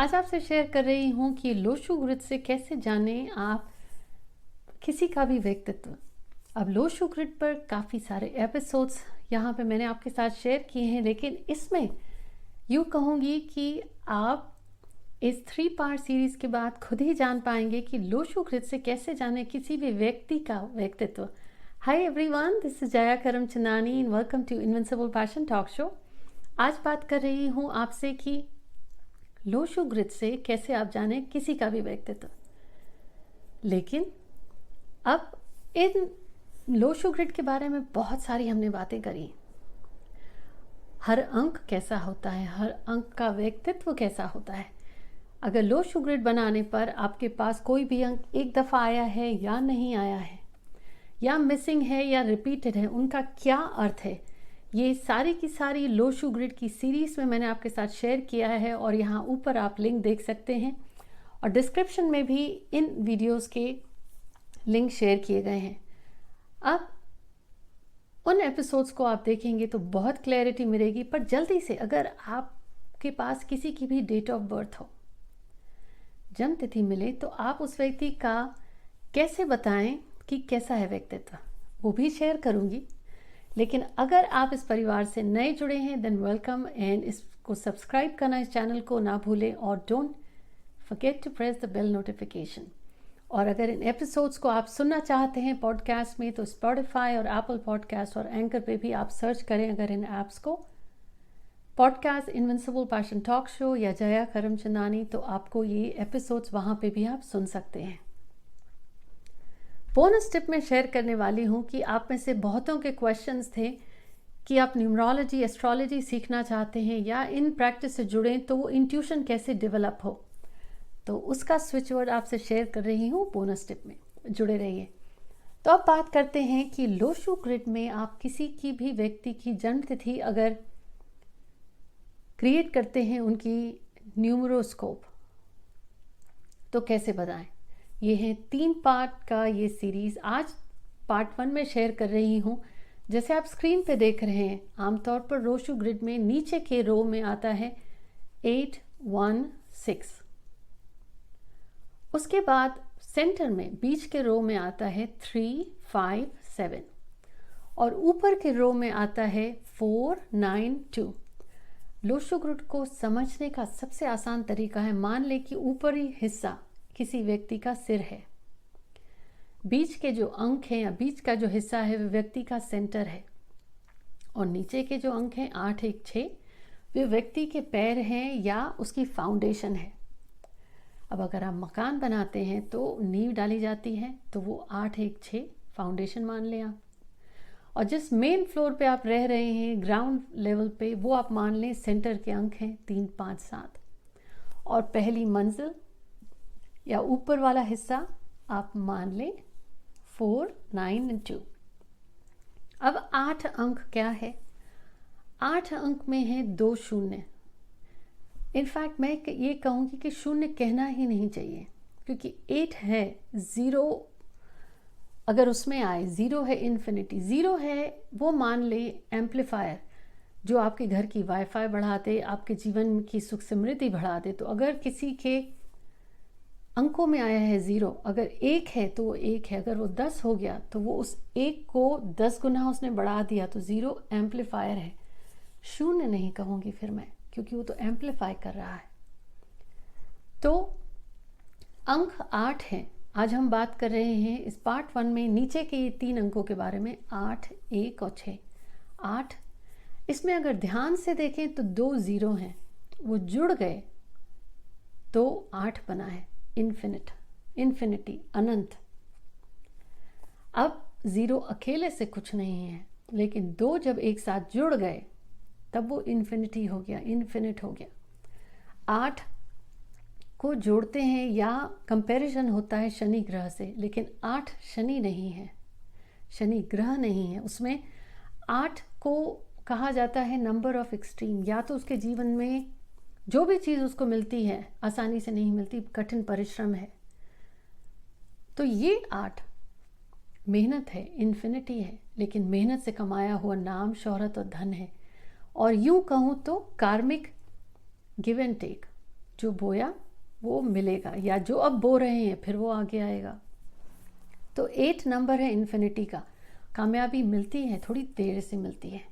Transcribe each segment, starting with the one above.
आज आपसे शेयर कर रही हूँ कि लोशु ग्रिड से कैसे जानें आप किसी का भी व्यक्तित्व। अब लोशु ग्रिड पर काफ़ी सारे एपिसोड्स यहाँ पे मैंने आपके साथ शेयर किए हैं, लेकिन इसमें यूँ कहूँगी कि आप इस 3 पार्ट सीरीज़ के बाद खुद ही जान पाएंगे कि लोशु ग्रिड से कैसे जानें किसी भी व्यक्ति का व्यक्तित्व। Hi everyone, this is Jaya Karamchandani and welcome to Invincible Passion Talk Show. आज बात कर रही हूँ आपसे कि लोशु ग्रिड से कैसे आप जानें किसी का भी व्यक्तित्व। लेकिन अब इन लोशु ग्रिड के बारे में बहुत सारी हमने बातें करी। हर अंक कैसा होता है, हर अंक का व्यक्तित्व कैसा होता है। अगर लोशु ग्रिड बनाने पर आपके पास कोई भी अंक एक दफ़ा आया है या नहीं आया है, या मिसिंग है या रिपीटेड है, उनका क्या अर्थ है, ये सारी की सारी लोशु ग्रिड की सीरीज़ में मैंने आपके साथ शेयर किया है और यहाँ ऊपर आप लिंक देख सकते हैं और डिस्क्रिप्शन में भी इन वीडियोस के लिंक शेयर किए गए हैं। अब उन एपिसोड्स को आप देखेंगे तो बहुत क्लैरिटी मिलेगी। पर जल्दी से, अगर आपके पास किसी की भी डेट ऑफ बर्थ हो, जन्म तिथि मिले, तो आप उस व्यक्ति का कैसे बताएं कि कैसा है व्यक्तित्व, वो भी शेयर करूँगी। लेकिन अगर आप इस परिवार से नए जुड़े हैं देन वेलकम, एंड इसको सब्सक्राइब करना, इस चैनल को ना भूलें और don't forget to press the bell notification. और अगर इन एपिसोड्स को आप सुनना चाहते हैं पॉडकास्ट में, तो स्पॉटिफाई और एप्पल पॉडकास्ट और एंकर पे भी आप सर्च करें अगर इन ऐप्स को, podcast invincible Passion Talk show या जया करमचंदानी, तो आपको ये एपिसोड्स वहाँ पे भी आप सुन सकते हैं। बोनस टिप में शेयर करने वाली हूँ कि आप में से बहुतों के क्वेश्चंस थे कि आप न्यूमरोलॉजी, एस्ट्रोलॉजी सीखना चाहते हैं या इन प्रैक्टिस से जुड़ें, तो वो इंट्यूशन कैसे डेवलप हो, तो उसका स्विच वर्ड आपसे शेयर कर रही हूँ बोनस टिप में। जुड़े रहिए। तो अब बात करते हैं कि लोशु ग्रिड में आप किसी की भी व्यक्ति की जन्म तिथि अगर क्रिएट करते हैं, उनकी न्यूमरोस्कोप, तो कैसे बताएं। ये है 3 पार्ट का ये सीरीज़। आज पार्ट 1 में शेयर कर रही हूँ। जैसे आप स्क्रीन पे देख रहे हैं, आमतौर पर लोशु ग्रिड में नीचे के रो में आता है 8, 1, 6। उसके बाद सेंटर में बीच के रो में आता है 3, 5, 7 और ऊपर के रो में आता है 4, 9, 2। लोशु ग्रिड को समझने का सबसे आसान तरीका है, मान ले कि ऊपरी हिस्सा किसी व्यक्ति का सिर है, बीच के जो अंक हैं या बीच का जो हिस्सा है वो व्यक्ति का सेंटर है, और नीचे के जो अंक हैं 8, 1, 6 वे व्यक्ति के पैर हैं या उसकी फाउंडेशन है। अब अगर आप मकान बनाते हैं तो नींव डाली जाती है, तो वो 8, 1, 6 फाउंडेशन मान लें आप। और जिस मेन फ्लोर पे आप रह रहे हैं, ग्राउंड लेवल पे, वो आप मान लें सेंटर के अंक हैं 3, 5, 7। और पहली मंजिल या ऊपर वाला हिस्सा आप मान लें 4, 9 और 2। अब 8 अंक क्या है? 8 अंक में है 2 शून्य। इनफैक्ट मैं ये कहूँगी कि शून्य कहना ही नहीं चाहिए, क्योंकि 8 है, 0 अगर उसमें आए, 0 है इन्फिनिटी, 0 है वो मान ले एम्पलीफायर जो आपके घर की वाईफाई बढ़ा दे, आपके जीवन की सुख समृद्धि बढ़ा दे। तो अगर किसी के अंकों में आया है 0, अगर 1 है तो वो 1 है, अगर वो 10 हो गया तो वो उस 1 को 10 गुना उसने बढ़ा दिया, तो 0 एम्पलीफायर है। शून्य नहीं कहूँगी फिर मैं, क्योंकि वो तो एम्पलीफाई कर रहा है। तो अंक 8 हैं। आज हम बात कर रहे हैं इस पार्ट 1 में नीचे के ये 3 अंकों के बारे में, 8, 1 और 6। 8, इसमें अगर ध्यान से देखें तो 2 0 हैं, वो जुड़ गए तो 8 बना है, इन्फिनिटी, अनंत। अब 0 अकेले से कुछ नहीं है, लेकिन 2 जब एक साथ जुड़ गए तब वो इन्फिनिटी हो गया, इन्फिनिट हो गया। 8 को जोड़ते हैं या कंपैरिजन होता है शनि ग्रह से, लेकिन 8 शनि नहीं है, शनि ग्रह नहीं है। उसमें 8 को कहा जाता है नंबर ऑफ एक्सट्रीम। या तो उसके जीवन में जो भी चीज़ उसको मिलती है आसानी से नहीं मिलती, कठिन परिश्रम है। तो ये 8 मेहनत है, इन्फिनिटी है, लेकिन मेहनत से कमाया हुआ नाम, शोहरत और धन है। और यूं कहूँ तो कार्मिक गिव एंड टेक, जो बोया वो मिलेगा, या जो अब बो रहे हैं फिर वो आगे आएगा। तो 8 नंबर है इन्फिनिटी का। कामयाबी मिलती है, थोड़ी देर से मिलती है,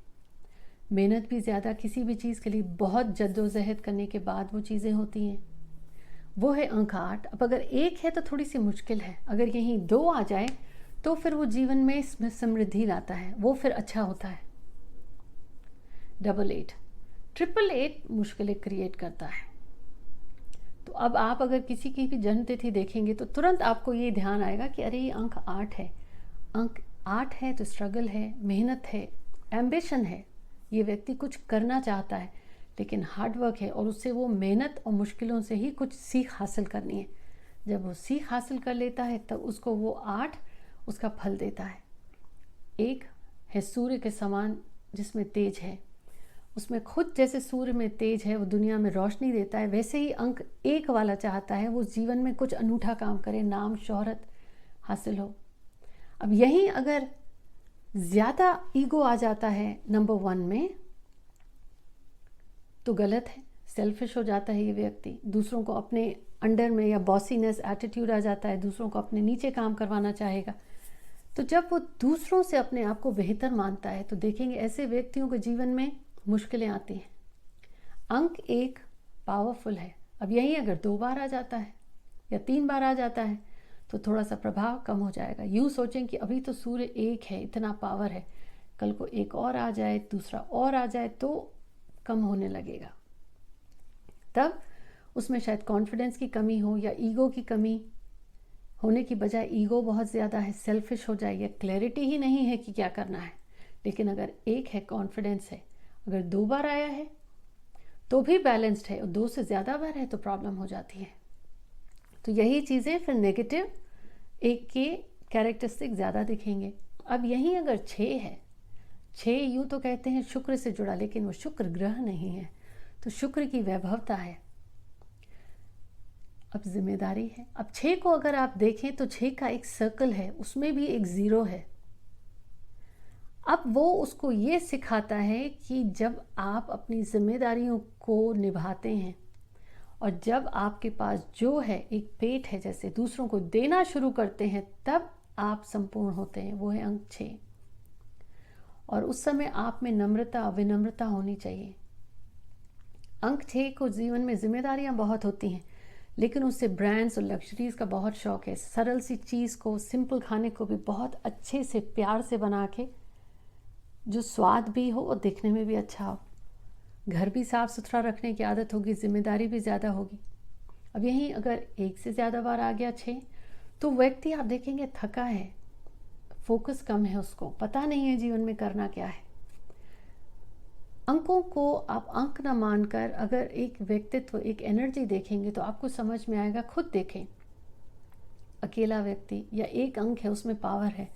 मेहनत भी ज़्यादा, किसी भी चीज़ के लिए बहुत जद्दोजहद करने के बाद वो चीज़ें होती हैं। वो है अंक 8। अब अगर 1 है तो थोड़ी सी मुश्किल है, अगर यहीं 2 आ जाए तो फिर वो जीवन में समृद्धि लाता है, वो फिर अच्छा होता है। 888, 888 मुश्किलें क्रिएट करता है। तो अब आप अगर किसी की भी जन्म तिथि देखेंगे तो तुरंत आपको ये ध्यान आएगा कि अरे ये अंक 8 है। अंक 8 है तो स्ट्रगल है, मेहनत है, एम्बिशन है, ये व्यक्ति कुछ करना चाहता है, लेकिन हार्ड वर्क है और उससे वो मेहनत और मुश्किलों से ही कुछ सीख हासिल करनी है। जब वो सीख हासिल कर लेता है तब उसको वो 8 उसका फल देता है। एक है सूर्य के समान जिसमें तेज है, उसमें खुद जैसे सूर्य में तेज है, वो दुनिया में रोशनी देता है, वैसे ही अंक 1 वाला चाहता है वो जीवन में कुछ अनूठा काम करे, नाम शोहरत हासिल हो। अब यहीं अगर ज़्यादा ईगो आ जाता है नंबर 1 में तो गलत है, सेल्फिश हो जाता है ये व्यक्ति, दूसरों को अपने अंडर में, या बॉसीनेस एटीट्यूड आ जाता है, दूसरों को अपने नीचे काम करवाना चाहेगा। तो जब वो दूसरों से अपने आप को बेहतर मानता है तो देखेंगे ऐसे व्यक्तियों के जीवन में मुश्किलें आती हैं। अंक 1 पावरफुल है। अब यही अगर 2 बार आ जाता है या 3 बार आ जाता है तो थोड़ा सा प्रभाव कम हो जाएगा। यूँ सोचें कि अभी तो सूर्य 1 है, इतना पावर है, कल को 1 और आ जाए, दूसरा और आ जाए तो कम होने लगेगा। तब उसमें शायद कॉन्फिडेंस की कमी हो या ईगो की कमी होने की बजाय ईगो बहुत ज़्यादा है, सेल्फिश हो जाए, या क्लैरिटी ही नहीं है कि क्या करना है। लेकिन अगर 1 है, कॉन्फिडेंस है, अगर 2 बार आया है तो भी बैलेंस्ड है, और 2 से ज़्यादा बार है तो प्रॉब्लम हो जाती है। तो यही चीज़ें फिर नेगेटिव 1 के कैरेक्टरिस्टिक ज़्यादा दिखेंगे। अब यहीं अगर 6 है, 6 यूँ तो कहते हैं शुक्र से जुड़ा, लेकिन वो शुक्र ग्रह नहीं है, तो शुक्र की वैभवता है। अब जिम्मेदारी है। अब 6 को अगर आप देखें तो 6 का एक सर्कल है, उसमें भी एक 0 है। अब वो उसको ये सिखाता है कि जब आप अपनी जिम्मेदारियों को निभाते हैं और जब आपके पास जो है एक पेट है, जैसे दूसरों को देना शुरू करते हैं, तब आप संपूर्ण होते हैं। वो है अंक 6। और उस समय आप में नम्रता, विनम्रता होनी चाहिए। अंक 6 को जीवन में जिम्मेदारियां बहुत होती हैं, लेकिन उससे ब्रांड्स और लग्जरीज का बहुत शौक है। सरल सी चीज़ को, सिंपल खाने को भी बहुत अच्छे से प्यार से बना के, जो स्वाद भी हो और दिखने में भी अच्छा हो। घर भी साफ़ सुथरा रखने की आदत होगी, जिम्मेदारी भी ज़्यादा होगी। अब यहीं अगर 1 से ज़्यादा बार आ गया 6, तो व्यक्ति आप देखेंगे थका है, फोकस कम है, उसको पता नहीं है जीवन में करना क्या है। अंकों को आप अंक न मानकर अगर एक व्यक्तित्व, एक एनर्जी देखेंगे तो आपको समझ में आएगा। खुद देखें, अकेला व्यक्ति या 1 अंक है उसमें पावर है,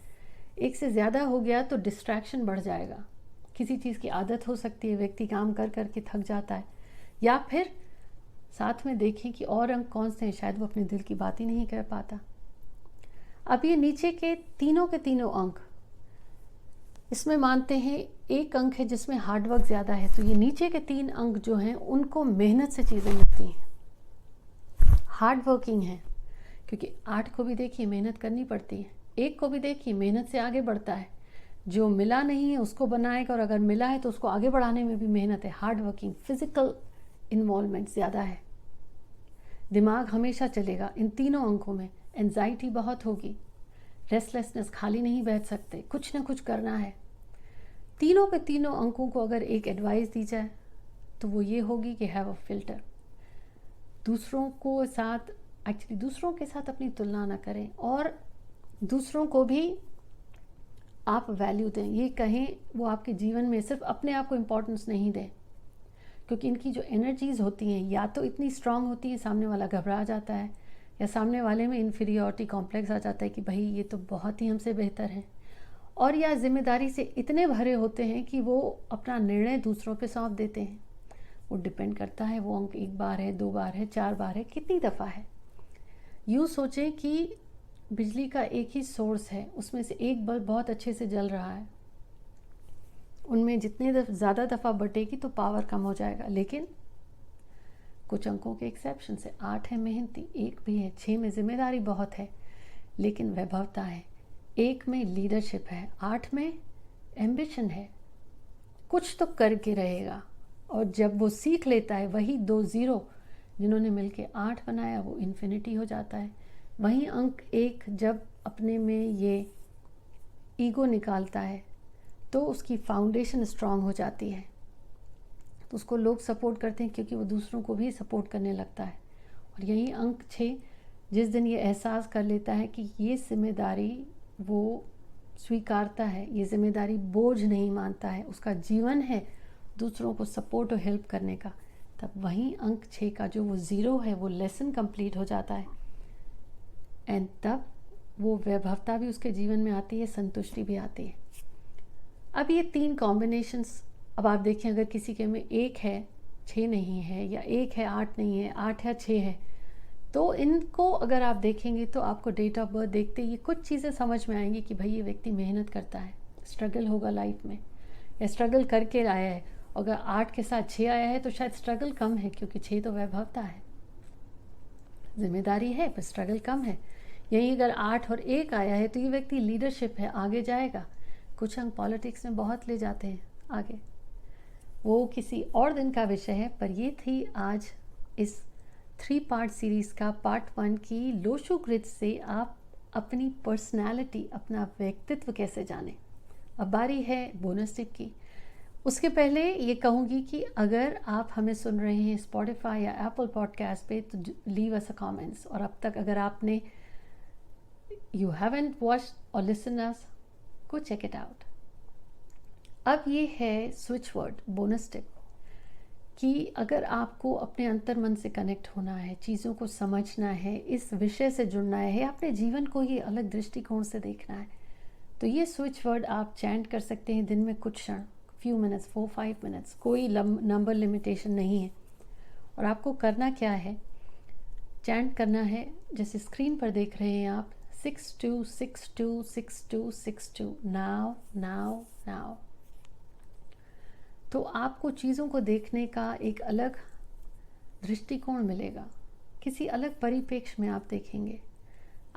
1 से ज़्यादा हो गया तो डिस्ट्रैक्शन बढ़ जाएगा। किसी चीज़ की आदत हो सकती है, व्यक्ति काम कर कर के थक जाता है, या फिर साथ में देखें कि और अंक कौन से हैं, शायद वो अपने दिल की बात ही नहीं कह पाता। अब ये नीचे के तीनों अंक, इसमें मानते हैं 1 अंक है जिसमें हार्डवर्क ज़्यादा है, तो ये नीचे के 3 अंक जो हैं उनको मेहनत से चीज़ें मिलती हैं, हार्ड वर्किंग है। क्योंकि 8 को भी देखिए मेहनत करनी पड़ती है, 1 को भी देखिए मेहनत से आगे बढ़ता है। जो मिला नहीं है उसको बनाएगा, और अगर मिला है तो उसको आगे बढ़ाने में भी मेहनत है, हार्ड वर्किंग, फिजिकल इन्वॉल्वमेंट ज़्यादा है। दिमाग हमेशा चलेगा इन तीनों अंकों में, एंजाइटी बहुत होगी, रेस्टलेसनेस, खाली नहीं बैठ सकते, कुछ ना कुछ करना है। तीनों के तीनों अंकों को अगर एक एडवाइस दी जाए तो वो ये होगी कि हैव अ फिल्टर। दूसरों के साथ अपनी तुलना ना करें, और दूसरों को भी आप वैल्यू दें। ये कहें वो आपके जीवन में सिर्फ अपने आप को इम्पोर्टेंस नहीं दें, क्योंकि इनकी जो एनर्जीज़ होती हैं या तो इतनी स्ट्रांग होती है सामने वाला घबरा जाता है, या सामने वाले में इन्फीरियॉरिटी कॉम्प्लेक्स आ जाता है कि भाई ये तो बहुत ही हमसे बेहतर है, और या जिम्मेदारी से इतने भरे होते हैं कि वो अपना निर्णय दूसरों पे सौंप देते हैं। वो डिपेंड करता है वो अंक 1 बार है, 2 बार है, 4 बार है, कितनी दफ़ा है। यूँ सोचें कि बिजली का एक ही सोर्स है, उसमें से एक बल्ब बहुत अच्छे से जल रहा है, उनमें जितने ज़्यादा दफ़ा बटेगी तो पावर कम हो जाएगा, लेकिन कुछ अंकों के एक्सेप्शन है। 8 है मेहनती, 1 भी है। 6 में जिम्मेदारी बहुत है लेकिन वैभवता है। 1 में लीडरशिप है। 8 में एम्बिशन है, कुछ तो करके रहेगा। और जब वो सीख लेता है, वही 2 ज़ीरो जिन्होंने मिलके 8 बनाया वो इन्फिनिटी हो जाता है। वहीं अंक 1 जब अपने में ये ईगो निकालता है तो उसकी फाउंडेशन स्ट्रांग हो जाती है, तो उसको लोग सपोर्ट करते हैं क्योंकि वो दूसरों को भी सपोर्ट करने लगता है। और यही अंक 6 जिस दिन ये एहसास कर लेता है कि ये जिम्मेदारी वो स्वीकारता है, ये जिम्मेदारी बोझ नहीं मानता है, उसका जीवन है दूसरों को सपोर्ट और हेल्प करने का, तब वहीं अंक 6 का जो वो ज़ीरो है वो लेसन कंप्लीट हो जाता है। एंड तब वो वैभवता भी उसके जीवन में आती है, संतुष्टि भी आती है। अब ये 3 कॉम्बिनेशंस, अब आप देखें अगर किसी के में 1 है 6 नहीं है, या 1 है 8 नहीं है, 8 या 6 है, तो इनको अगर आप देखेंगे तो आपको डेट ऑफ बर्थ देखते ही कुछ चीज़ें समझ में आएंगी कि भाई ये व्यक्ति मेहनत करता है, स्ट्रगल होगा लाइफ में या स्ट्रगल करके आया है। अगर 8 के साथ 6 आया है तो शायद स्ट्रगल कम है, क्योंकि 6 तो वैभवता है, जिम्मेदारी है पर स्ट्रगल कम है। यही अगर 8 और 1 आया है तो ये व्यक्ति लीडरशिप है, आगे जाएगा। कुछ अंक पॉलिटिक्स में बहुत ले जाते हैं आगे, वो किसी और दिन का विषय है। पर ये थी आज इस 3 पार्ट सीरीज़ का पार्ट 1 की लोशु ग्रिड से आप अपनी पर्सनालिटी, अपना व्यक्तित्व कैसे जानें। अब बारी है बोनस टिप की। उसके पहले ये कहूँगी कि अगर आप हमें सुन रहे हैं स्पॉटिफाई या एप्पल पॉडकास्ट पे तो लीव अस अ कमेंट्स। और अब तक अगर आपने यू हैवंट वॉच्ड और listen us, go check it out. अब ये है स्विच वर्ड बोनस टिप कि अगर आपको अपने अंतर मन से कनेक्ट होना है, चीज़ों को समझना है, इस विषय से जुड़ना है, अपने जीवन को ही अलग दृष्टिकोण से देखना है, तो ये स्विच वर्ड आप चैंट कर सकते हैं दिन में कुछ क्षण, फ्यू मिनट्स, 4-5 मिनट्स, कोई नंबर लिमिटेशन नहीं है। और आपको करना क्या है, चैंट करना है जैसे स्क्रीन पर देख रहे हैं आप, 62626262 नाउ नाउ नाउ। तो आपको चीज़ों को देखने का एक अलग दृष्टिकोण मिलेगा, किसी अलग परिप्रेक्ष्य में आप देखेंगे।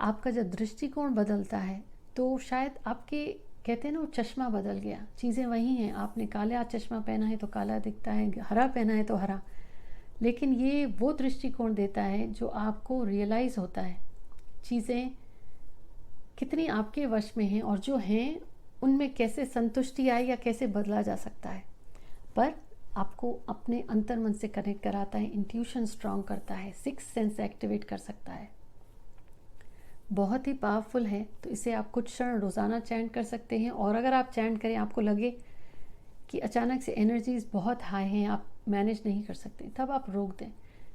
आपका जब दृष्टिकोण बदलता है तो शायद आपके, कहते हैं ना, वो चश्मा बदल गया, चीज़ें वही हैं। आपने काला चश्मा पहना है तो काला दिखता है, हरा पहना है तो हरा, लेकिन ये वो दृष्टिकोण देता है जो आपको रियलाइज़ होता है चीज़ें कितनी आपके वश में हैं और जो हैं उनमें कैसे संतुष्टि आए या कैसे बदला जा सकता है। पर आपको अपने अंतर मन से कनेक्ट कराता है, इंट्यूशन स्ट्रांग करता है, 6 सेंस एक्टिवेट कर सकता है, बहुत ही पावरफुल है। तो इसे आप कुछ क्षण रोज़ाना चैंट कर सकते हैं। और अगर आप चैंट करें, आपको लगे कि अचानक से एनर्जीज बहुत हाई हैं, आप मैनेज नहीं कर सकते, तब आप रोक दें।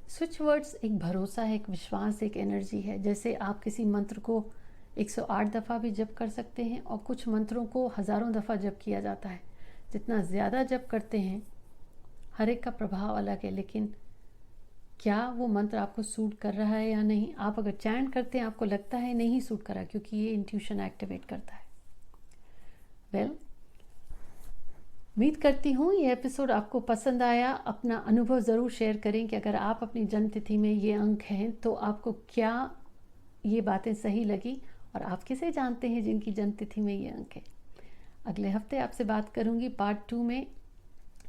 स्विच वर्ड्स एक भरोसा है, एक विश्वास, एक एनर्जी है। जैसे आप किसी मंत्र को 108 दफ़ा भी जप कर सकते हैं और कुछ मंत्रों को हज़ारों दफ़ा जप किया जाता है। जितना ज़्यादा जप करते हैं, हर एक का प्रभाव अलग है, लेकिन क्या वो मंत्र आपको सूट कर रहा है या नहीं। आप अगर चैंट करते हैं, आपको लगता है नहीं सूट कर रहा, क्योंकि ये इंट्यूशन एक्टिवेट करता है। वेल, उम्मीद करती हूँ ये एपिसोड आपको पसंद आया। अपना अनुभव ज़रूर शेयर करें कि अगर आप अपनी जन्म तिथि में ये अंक हैं तो आपको क्या ये बातें सही लगी, और आप किसे जानते हैं जिनकी जन्म तिथि में ये अंक है। अगले हफ्ते आपसे बात करूँगी पार्ट 2 में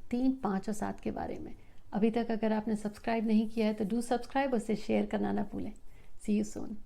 3, 5 और 7 के बारे में। अभी तक अगर आपने सब्सक्राइब नहीं किया है तो डू सब्सक्राइब, उसे शेयर करना ना भूलें। सी यू सून।